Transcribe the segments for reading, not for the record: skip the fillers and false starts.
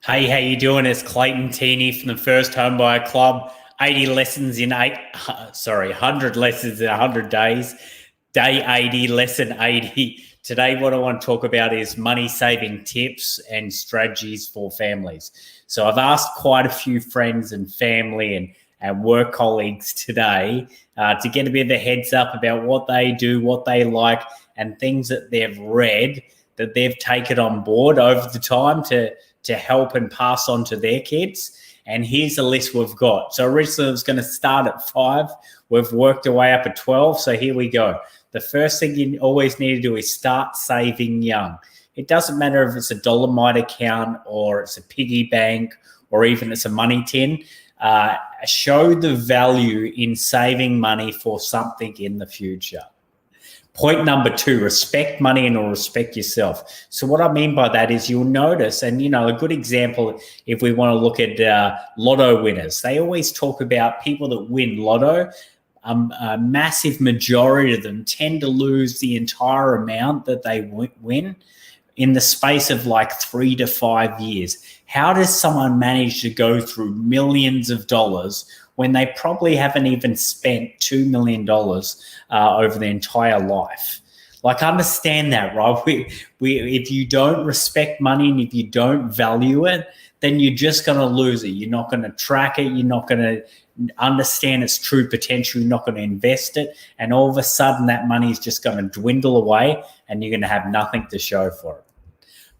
Hey, how you doing? It's Clayton Teeney from the First Home Buyer Club. 80 lessons in 100 lessons in 100 days. Day 80, lesson 80. Today, what I want to talk about is money saving tips and strategies for families. So I've asked quite a few friends and family and work colleagues today to get a bit of a heads up about what they do, what they like, and things that they've read that they've taken on board over the time to help and pass on to their kids. And here's the list we've got. So originally it was going to start at 5. We've worked our way up at 12. So here we go. The first thing you always need to do is start saving young. It doesn't matter if it's a Dolomite account or it's a piggy bank or even it's a money tin. Show the value in saving money for something in the future. Point number 2, respect money and or respect yourself. So what I mean by that is you'll notice, and a good example, if we want to look at lotto winners, they always talk about people that win lotto. A massive majority of them tend to lose the entire amount that they win in the space of like 3 to 5 years. How does someone manage to go through millions of dollars when they probably haven't even spent $2 million over their entire life? Like, understand that, right? If you don't respect money and if you don't value it, then you're just going to lose it. You're not going to track it. You're not going to understand its true potential. You're not going to invest it. And all of a sudden, that money is just going to dwindle away and you're going to have nothing to show for it.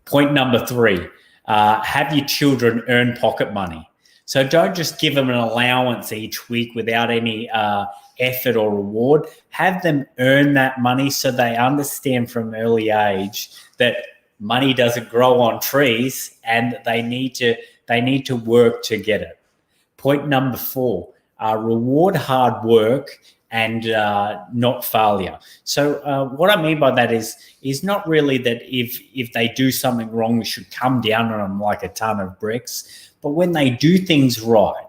Point number 3, have your children earn pocket money. So don't just give them an allowance each week without any effort or reward. Have them earn that money so they understand from early age that money doesn't grow on trees and they need to work to get it. Point number 4, reward hard work and not failure. So what I mean by that is not really that if they do something wrong, we should come down on them like a ton of bricks. But when they do things right,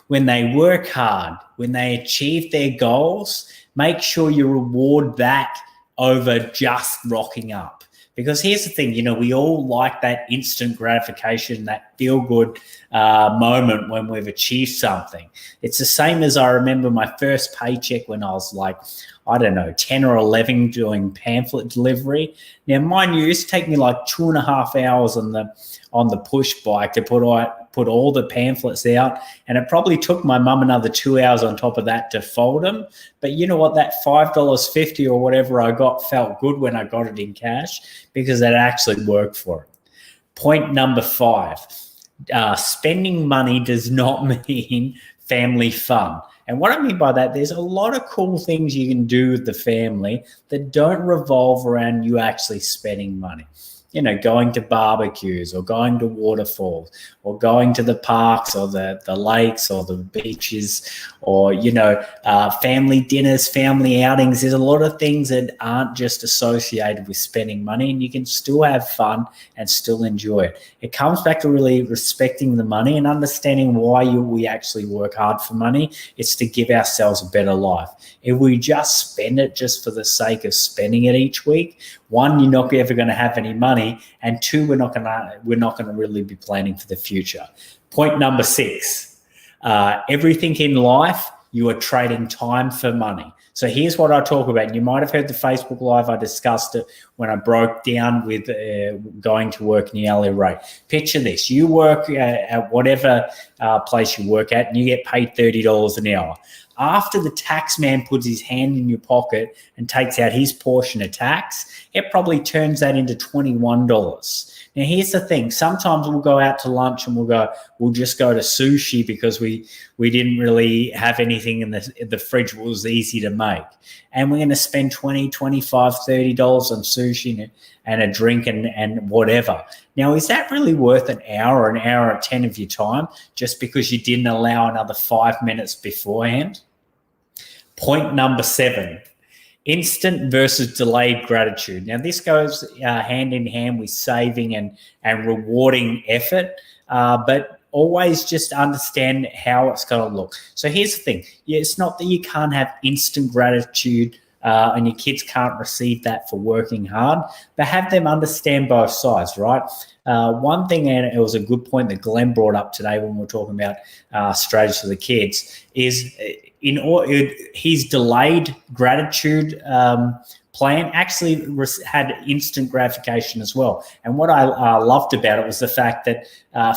when they work hard, when they achieve their goals, make sure you reward that over just rocking up. Because here's the thing, we all like that instant gratification, that feel-good moment when we've achieved something. It's the same as I remember my first paycheck when I was like, 10 or 11 doing pamphlet delivery. Now, mind you, it used to take me like 2.5 hours on the push bike to put all the pamphlets out, and it probably took my mum another 2 hours on top of that to fold them. But you know what? That $5.50 or whatever I got felt good when I got it in cash because it actually worked for it. Point number 5, spending money does not mean family fun. And what I mean by that, there's a lot of cool things you can do with the family that don't revolve around you actually spending money. Going to barbecues or going to waterfalls or going to the parks or the lakes or the beaches or, family dinners, family outings. There's a lot of things that aren't just associated with spending money, and you can still have fun and still enjoy it. It comes back to really respecting the money and understanding why we actually work hard for money. It's to give ourselves a better life. If we just spend it just for the sake of spending it each week, 1, you're not ever going to have any money, and 2, we're not going to really be planning for the future. Point number 6, everything in life, you are trading time for money. So here's what I talk about. You might have heard the Facebook Live. I discussed it when I broke down with going to work in the hourly rate. Picture this. You work at whatever place you work at, and you get paid $30 an hour. After the tax man puts his hand in your pocket and takes out his portion of tax, it probably turns that into $21. Now, here's the thing. Sometimes we'll go out to lunch and we'll just go to sushi because we didn't really have anything in the fridge that was easy to make. And we're going to spend $20, $25, $30 on sushi and a drink and whatever. Now, is that really worth an hour or an hour or 10 of your time just because you didn't allow another 5 minutes beforehand? Point number 7, instant versus delayed gratitude. Now, this goes hand in hand with saving and rewarding effort, but always just understand how it's going to look. So here's the thing. It's not that you can't have instant gratitude and your kids can't receive that for working hard, but have them understand both sides, right? one thing, and it was a good point that Glenn brought up today when we were talking about strategies for the kids, is his delayed gratitude plan actually had instant gratification as well. And what I loved about it was the fact that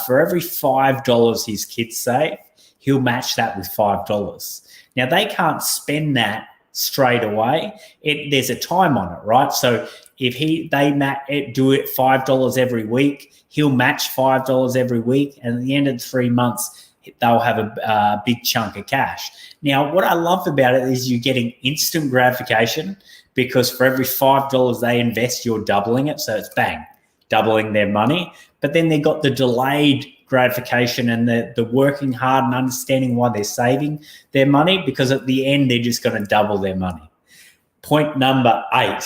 for every $5 his kids save, he'll match that with $5. Now, they can't spend that straight away. There's a time on it, right? So if they do it $5 every week, he'll match $5 every week, and at the end of 3 months, they'll have a big chunk of cash. Now, what I love about it is you're getting instant gratification, because for every $5 they invest, you're doubling it. So it's bang, doubling their money. But then they got the delayed gratification and the working hard and understanding why they're saving their money, because at the end, they're just going to double their money. Point number 8,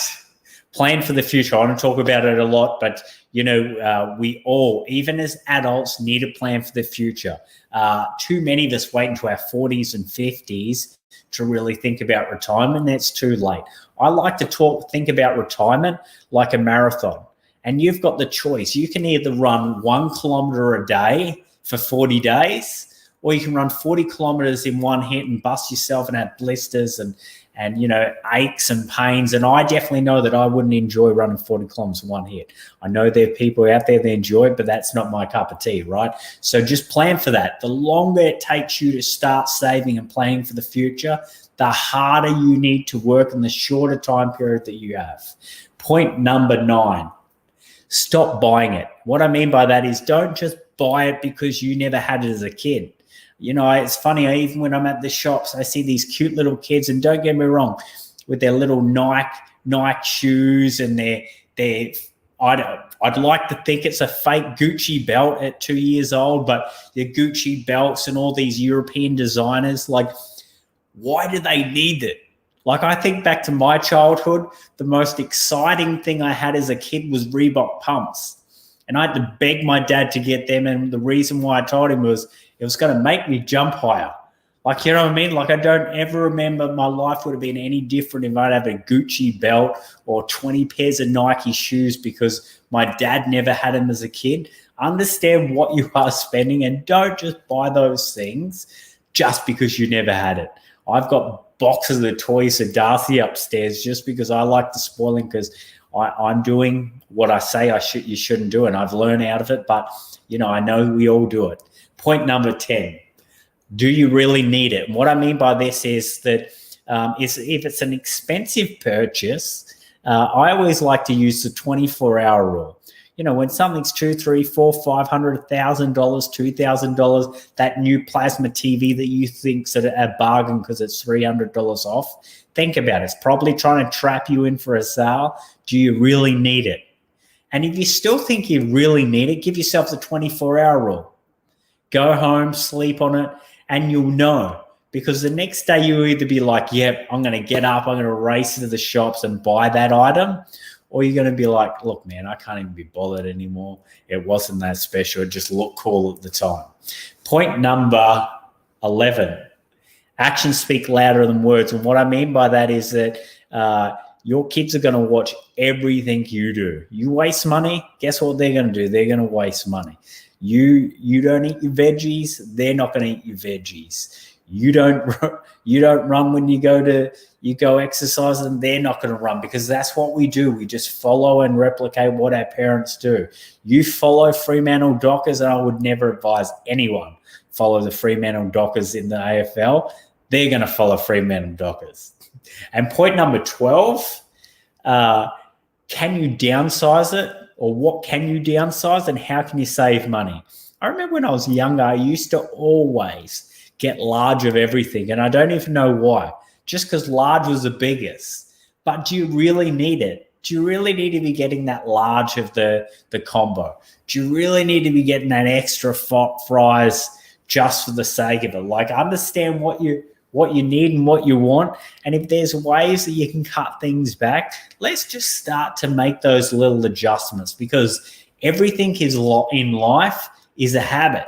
plan for the future. I want to talk about it a lot, but we all, even as adults, need a plan for the future. Too many of us wait into our 40s and 50s to really think about retirement. That's too late. I like to think about retirement like a marathon, and you've got the choice. You can either run 1 kilometer a day for 40 days, or you can run 40 kilometers in one hit and bust yourself and have blisters and aches and pains. And I definitely know that I wouldn't enjoy running 40 kilometers in one hit. I know there are people out there that enjoy it, but that's not my cup of tea, right? So just plan for that. The longer it takes you to start saving and planning for the future, the harder you need to work in the shorter time period that you have. Point number 9, stop buying it. What I mean by that is, don't just buy it because you never had it as a kid. It's funny, even when I'm at the shops, I see these cute little kids, and don't get me wrong, with their little Nike shoes and I'd like to think it's a fake Gucci belt at 2 years old, but the Gucci belts and all these European designers, like, why do they need it? Like, I think back to my childhood, the most exciting thing I had as a kid was Reebok pumps. And I had to beg my dad to get them. And the reason why I told him was it was going to make me jump higher. Like, you know what I mean? Like, I don't ever remember my life would have been any different if I'd have a Gucci belt or 20 pairs of Nike shoes because my dad never had them as a kid. Understand what you are spending, and don't just buy those things just because you never had it. I've got boxes of the toys of Darcy upstairs just because I like to spoil them, because I'm doing what I say you shouldn't do, and I've learned out of it, but I know we all do it. Point number 10, do you really need it? And what I mean by this is that if it's an expensive purchase, I always like to use the 24-hour rule. When something's $200, $300, $400, $500, $1,000, $2,000, that new plasma TV that you think's at a bargain because it's $300 off, think about it. It's probably trying to trap you in for a sale. Do you really need it? And if you still think you really need it, give yourself the 24-hour rule. Go home, sleep on it, and you'll know. Because the next day you'll either be like, yep, I'm going to get up, I'm going to race into the shops and buy that item, or you're going to be like, look, man, I can't even be bothered anymore. It wasn't that special. It just looked cool at the time. Point number 11, actions speak louder than words. And what I mean by that is that your kids are going to watch everything you do. You waste money, guess what they're going to do? They're going to waste money. You don't eat your veggies, they're not going to eat your veggies. You don't run when you go exercise, and they're not going to run, because that's what we do. We just follow and replicate what our parents do. You follow Fremantle Dockers, and I would never advise anyone follow the Fremantle Dockers in the AFL. They're going to follow Fremantle Dockers. And point number 12, can you downsize it? Or what can you downsize, and how can you save money? I remember when I was younger, I used to always get large of everything, and I don't even know why. Just because large was the biggest. But do you really need it? Do you really need to be getting that large of the combo? Do you really need to be getting that extra fries just for the sake of it? Like, understand what you need and what you want. And if there's ways that you can cut things back, let's just start to make those little adjustments, because everything in life is a habit.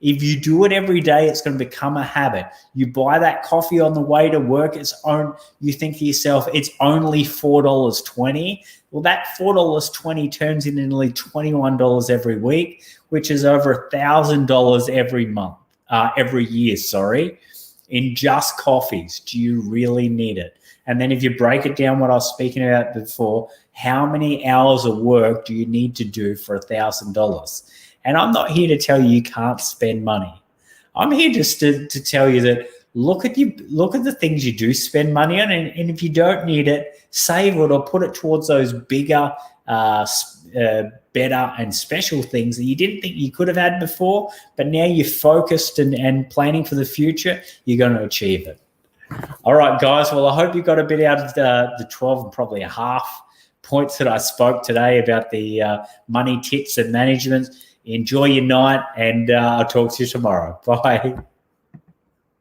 If you do it every day, it's going to become a habit. You buy that coffee on the way to work, you think to yourself, it's only $4.20. Well, that $4.20 turns into nearly $21 every week, which is over $1,000 every month, every year, in just coffees. Do you really need it? And then if you break it down, what I was speaking about before, how many hours of work do you need to do for $1,000? And I'm not here to tell you can't spend money. I'm here just to tell you that look at the things you do spend money on, and if you don't need it, save it or put it towards those bigger, better and special things that you didn't think you could have had before, but now you're focused and planning for the future, you're going to achieve it. All right, guys. Well, I hope you got a bit out of the 12 and probably a half points that I spoke today about the money tips and management. Enjoy your night, and I'll talk to you tomorrow. Bye.